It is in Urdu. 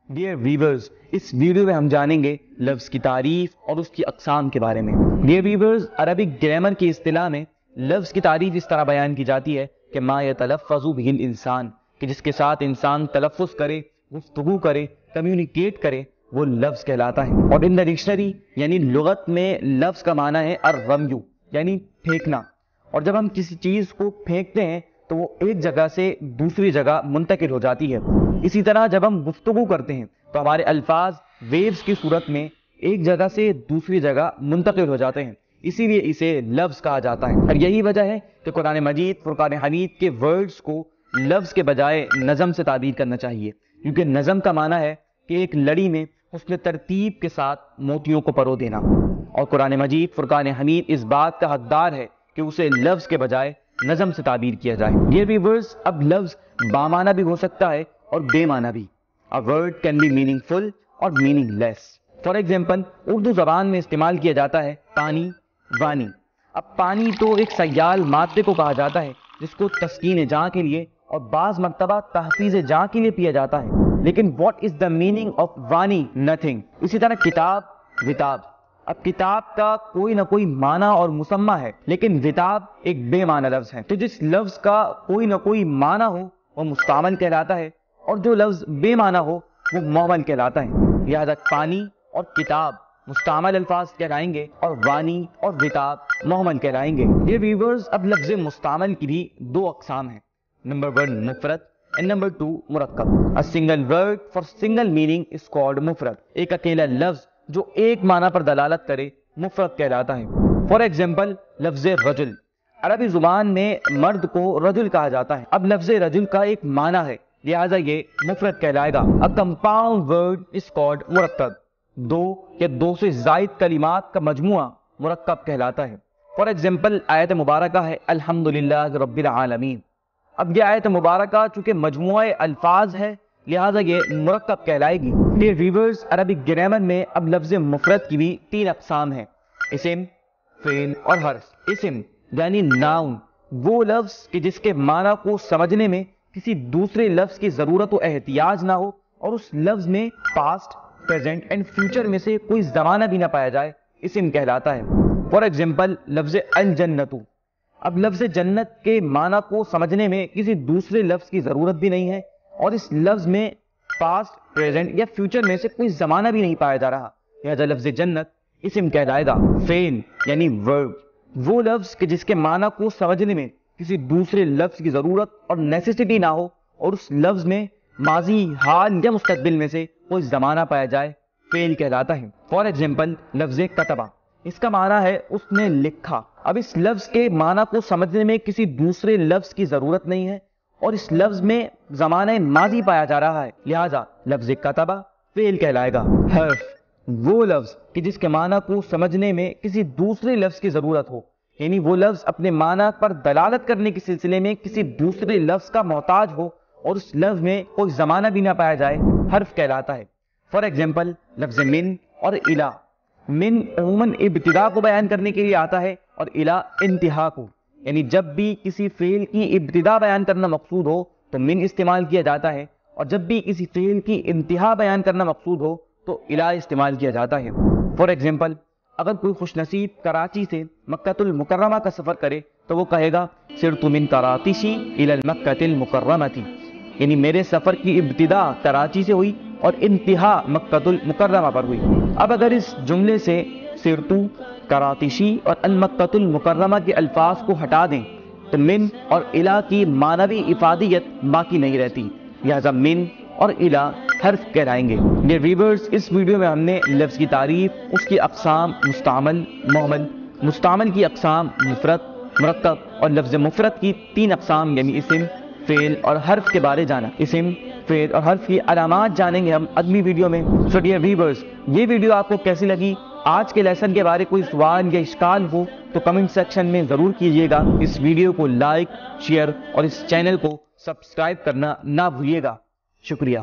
ڈیئر ویورز، اس ویڈیو میں ہم جانیں گے لفظ کی تعریف اور اس کی اقسام کے بارے میں۔ ڈیئر ویورز، عربک گرامر کی اصطلاح میں لفظ کی تعریف اس طرح بیان کی جاتی ہے کہ ما یتلفظ بہ الانسان، کہ جس کے ساتھ انسان تلفظ کرے، گفتگو کرے، کمیونیکیٹ کرے، وہ لفظ کہلاتا ہے۔ اور ان دا ڈکشنری یعنی لغت میں لفظ کا معنی ہے الرمی، یعنی پھینکنا۔ اور جب ہم کسی چیز کو پھینکتے ہیں تو وہ ایک جگہ سے دوسری جگہ منتقل ہو جاتی ہے۔ اسی طرح جب ہم گفتگو کرتے ہیں تو ہمارے الفاظ ویوز کی صورت میں ایک جگہ سے دوسری جگہ منتقل ہو جاتے ہیں، اسی لیے اسے لفظ کہا جاتا ہے۔ اور یہی وجہ ہے کہ قرآن مجید فرقان حمید کے ورڈز کو لفظ کے بجائے نظم سے تعبیر کرنا چاہیے، کیونکہ نظم کا معنی ہے کہ ایک لڑی میں حسن ترتیب کے ساتھ موتیوں کو پرو دینا، اور قرآن مجید فرقان حمید اس بات کا حقدار ہے کہ اسے لفظ کے بجائے نظم سے تعبیر کیا جائے۔ ڈیئر ویورز، اب لفظ بامعنی بھی ہو سکتا ہے اور بے معنی بھی۔ A word can be meaningful اور meaningless۔ فار ایگزامپل، اردو زبان میں استعمال کیا جاتا ہے پانی، وانی۔ اب پانی تو ایک سیال مادے کو کہا جاتا ہے جس کو تسکین جاں کے لیے اور بعض مرتبہ تحفیظ جاں کے لیے پیا جاتا ہے، لیکن what is the meaning of Wani? nothing۔ اسی طرح کتاب، وتاب۔ اب کتاب کا کوئی نہ کوئی معنی اور مسمى ہے، لیکن وتاب ایک بے معنی لفظ ہے۔ تو جس لفظ کا کوئی نہ کوئی معنی ہو وہ مستعمل کہلاتا ہے، اور جو لفظ بے معنی ہو وہ مہمل کہلاتا ہے۔ لہذا پانی اور کتاب مستعمل الفاظ کہلائیں گے اور وانی اور وتاب مہمل کہلائیں گے۔ یہ ویورز، اب لفظ مستعمل کی بھی دو اقسام ہیں، نمبر 1 مفرد and نمبر 2 مرکب۔ A single word for single meaning is called مفرد۔ ایک اکیلا لفظ جو ایک معنی پر دلالت کرے مفرد کہلاتا ہے۔ فار ایگزامپل، لفظ رجل۔ عربی زبان میں مرد کو رجل کہا جاتا ہے۔ اب لفظ رجل کا ایک معنی ہے، لہذا یہ مفرد کہلائے گا۔ A compound word is called مرکب۔ دو یا دو سے زائد کلمات کا مجموعہ مرکب کہلاتا ہے۔ فار ایگزامپل، آیت مبارکہ ہے الحمدللہ رب العالمین۔ اب یہ آیت مبارکہ چونکہ مجموعہ الفاظ ہے لہذا یہ مرکب کہلائے گی۔ ڈیئر ویورز، عربک گرامر میں اب لفظ مفرد کی بھی 3 اقسام ہیں، اسم، فعل اور حرف۔ اسم یعنی ناؤن، وہ لفظ کہ جس کے معنی کو سمجھنے میں کسی دوسرے لفظ کی ضرورت و احتیاج نہ ہو اور اس لفظ میں پاسٹ، پریزنٹ اینڈ فیوچر میں سے کوئی زمانہ بھی نہ پایا جائے، اسم کہلاتا ہے۔ فار ایگزامپل، لفظ الجنت۔ اب لفظ جنت کے معنی کو سمجھنے میں کسی دوسرے لفظ کی ضرورت بھی نہیں ہے اور اس لفظ میں پاسٹ، پریزنٹ یا فیوچر میں سے کوئی زمانہ بھی نہیں پایا جا رہا، لہذا لفظ جنت اسم کہلائے گا۔ فعل یعنی ورب، وہ لفظ کہ جس کے معنی کو سمجھنے میں کسی دوسرے لفظ کی ضرورت اور نیسیسٹی نہ ہو اور اس لفظ میں ماضی، حال یا مستقبل میں سے کوئی زمانہ پایا جائے، فعل کہلاتا ہے۔ فار ایگزامپل، لفظ کتبہ۔ اس کا معنی ہے اس نے لکھا۔ اب اس لفظ کے معنی کو سمجھنے میں کسی دوسرے لفظ کی ضرورت نہیں ہے اور اس لفظ میں زمانہ ماضی پایا جا رہا ہے، لہذا لفظ کتبہ فعل کہلائے گا۔ حرف، وہ لفظ کہ جس کے معنی کو سمجھنے میں کسی دوسرے لفظ کی ضرورت ہو، یعنی وہ لفظ اپنے معنی پر دلالت کرنے کے سلسلے میں کسی دوسرے لفظ کا محتاج ہو اور اس لفظ میں کوئی زمانہ بھی نہ پایا جائے، حرف کہلاتا ہے۔ فار ایگزامپل، لفظ من اور الہ۔ من عموماً ابتدا کو بیان کرنے کے لیے آتا ہے اور الہ انتہا کو، یعنی جب بھی کسی فعل کی ابتدا بیان کرنا مقصود ہو تو من استعمال کیا جاتا ہے، اور جب بھی کسی فعل کی انتہا بیان کرنا مقصود ہو تو الہ استعمال کیا جاتا ہے۔ فار ایگزامپل، اگر کوئی خوش نصیب کراچی سے مکہ المکرمہ کا سفر کرے تو وہ کہے گا سرت من کراتشی الی المکہ المکرمۃ، یعنی میرے سفر کی ابتدا کراچی سے ہوئی اور انتہا مکہ المکرمہ پر ہوئی۔ اب اگر اس جملے سے سرتو، کراتشی اور المکہ المکرمہ کے الفاظ کو ہٹا دیں تو من اور الہ کی معنوی افادیت باقی نہیں رہتی، لہذا من اور الہ حرف کہلائیں گے۔ ڈیئر ویورز، اس ویڈیو میں ہم نے لفظ کی تعریف، اس کی اقسام مستعمل، مہمل، مستعمل کی اقسام مفرد، مرکب اور لفظ مفرد کی 3 اقسام یعنی اسم، فعل اور حرف کے بارے جانا۔ اسم، فعل اور حرف کی علامات جانیں گے ہم اگلی ویڈیو میں۔ سو ڈیئر ویورز، یہ ویڈیو آپ کو کیسی لگی؟ آج کے لیسن کے بارے کوئی سوال یا اشکال ہو تو کمنٹ سیکشن میں ضرور کیجیے گا۔ اس ویڈیو کو لائک، شیئر اور اس چینل کو سبسکرائب کرنا نہ بھولیے گا۔ شکریہ۔